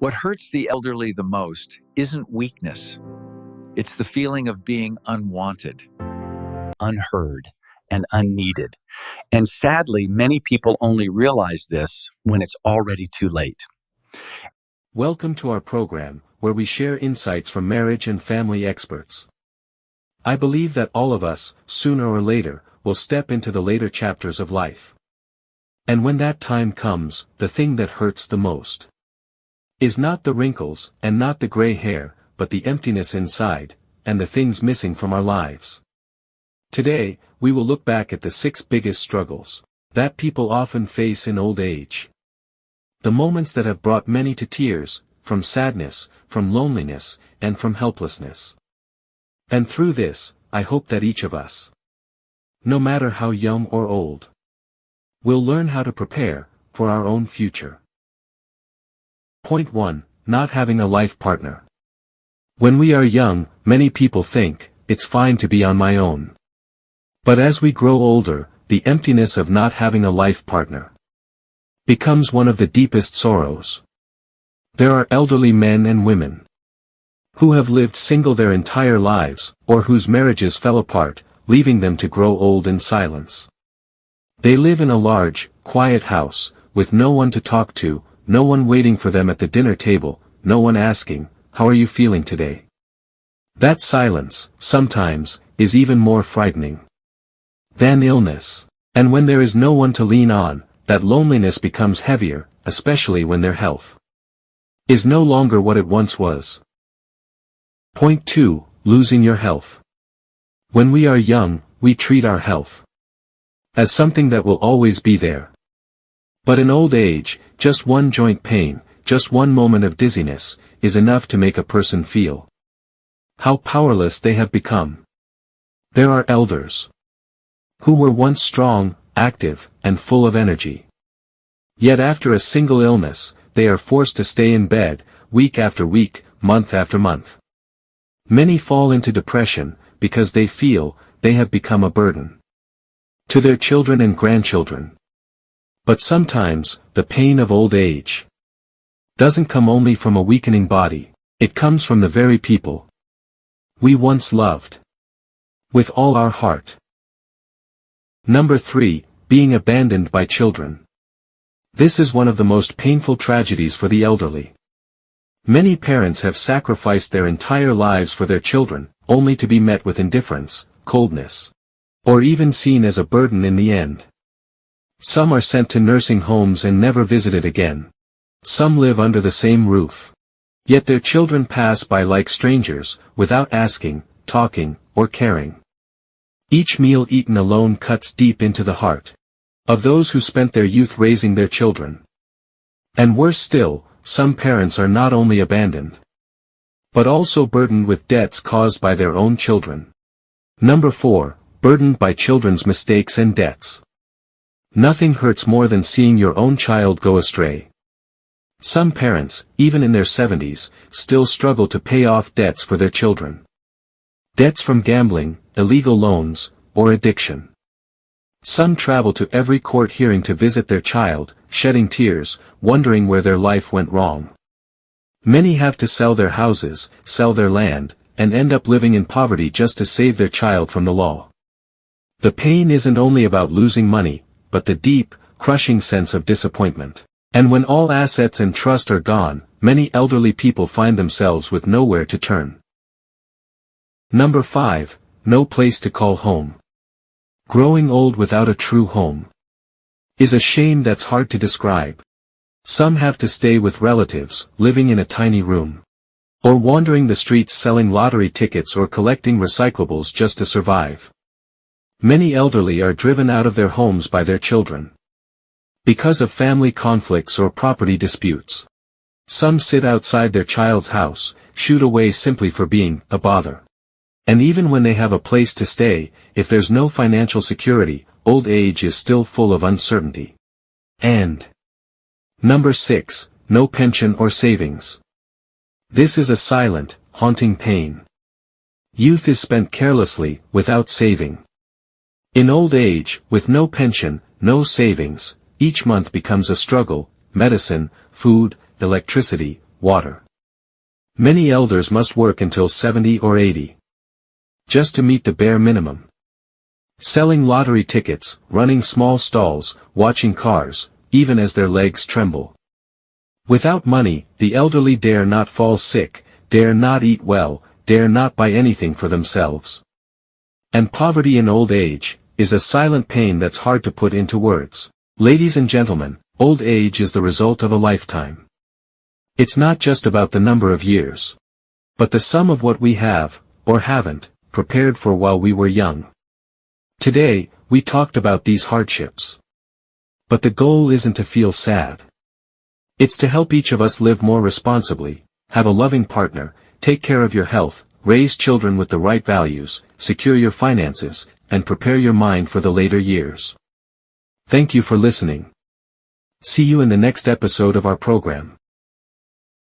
What hurts the elderly the most isn't weakness. It's the feeling of being unwanted, unheard, and unneeded. And sadly, many people only realize this when it's already too late. Welcome to our program, where we share insights from marriage and family experts. I believe that all of us, sooner or later, will step into the later chapters of life. And when that time comes, the thing that hurts the most is not the wrinkles, and not the gray hair, but the emptiness inside, and the things missing from our lives. Today, we will look back at the 6 biggest struggles that people often face in old age. The moments that have brought many to tears, from sadness, from loneliness, and from helplessness. And through this, I hope that each of us, no matter how young or old, will learn how to prepare for our own future. Point 1. Not having a life partner. When we are young, many people think, it's fine to be on my own. But as we grow older, the emptiness of not having a life partner becomes one of the deepest sorrows. There are elderly men and women who have lived single their entire lives, or whose marriages fell apart, leaving them to grow old in silence. They live in a large, quiet house, with no one to talk to, no one waiting for them at the dinner table, no one asking, "How are you feeling today?" That silence, sometimes, is even more frightening than illness. And when there is no one to lean on, that loneliness becomes heavier, especially when their health is no longer what it once was. Point 2. Losing your health. When we are young, we treat our health as something that will always be there. But in old age, just one joint pain, just one moment of dizziness, is enough to make a person feel how powerless they have become. There are elders who were once strong, active, and full of energy. Yet after a single illness, they are forced to stay in bed, week after week, month after month. Many fall into depression, because they feel they have become a burden to their children and grandchildren. But sometimes, the pain of old age doesn't come only from a weakening body, it comes from the very people we once loved with all our heart. Number 3. Being abandoned by children. This is one of the most painful tragedies for the elderly. Many parents have sacrificed their entire lives for their children, only to be met with indifference, coldness, or even seen as a burden in the end. Some are sent to nursing homes and never visited again. Some live under the same roof. Yet their children pass by like strangers, without asking, talking, or caring. Each meal eaten alone cuts deep into the heart of those who spent their youth raising their children. And worse still, some parents are not only abandoned, but also burdened with debts caused by their own children. Number 4. Burdened by children's mistakes and debts. Nothing hurts more than seeing your own child go astray. Some parents, even in their 70s, still struggle to pay off debts for their children. Debts from gambling, illegal loans, or addiction. Some travel to every court hearing to visit their child, shedding tears, wondering where their life went wrong. Many have to sell their houses, sell their land, and end up living in poverty just to save their child from the law. The pain isn't only about losing money, but the deep, crushing sense of disappointment. And when all assets and trust are gone, many elderly people find themselves with nowhere to turn. Number 5. No place to call home. Growing old without a true home is a shame that's hard to describe. Some have to stay with relatives, living in a tiny room, or wandering the streets selling lottery tickets or collecting recyclables just to survive. Many elderly are driven out of their homes by their children because of family conflicts or property disputes. Some sit outside their child's house, shooed away simply for being a bother. And even when they have a place to stay, if there's no financial security, old age is still full of uncertainty. And number 6, no pension or savings. This is a silent, haunting pain. Youth is spent carelessly, without saving. In old age, with no pension, no savings, each month becomes a struggle: medicine, food, electricity, water. Many elders must work until 70 or 80. Just to meet the bare minimum. Selling lottery tickets, running small stalls, watching cars, even as their legs tremble. Without money, the elderly dare not fall sick, dare not eat well, dare not buy anything for themselves. And poverty in old age is a silent pain that's hard to put into words. Ladies and gentlemen, old age is the result of a lifetime. It's not just about the number of years, but the sum of what we have, or haven't, prepared for while we were young. Today, we talked about these hardships. But the goal isn't to feel sad. It's to help each of us live more responsibly, have a loving partner, take care of your health, raise children with the right values, secure your finances, and prepare your mind for the later years. Thank you for listening. See you in the next episode of our program.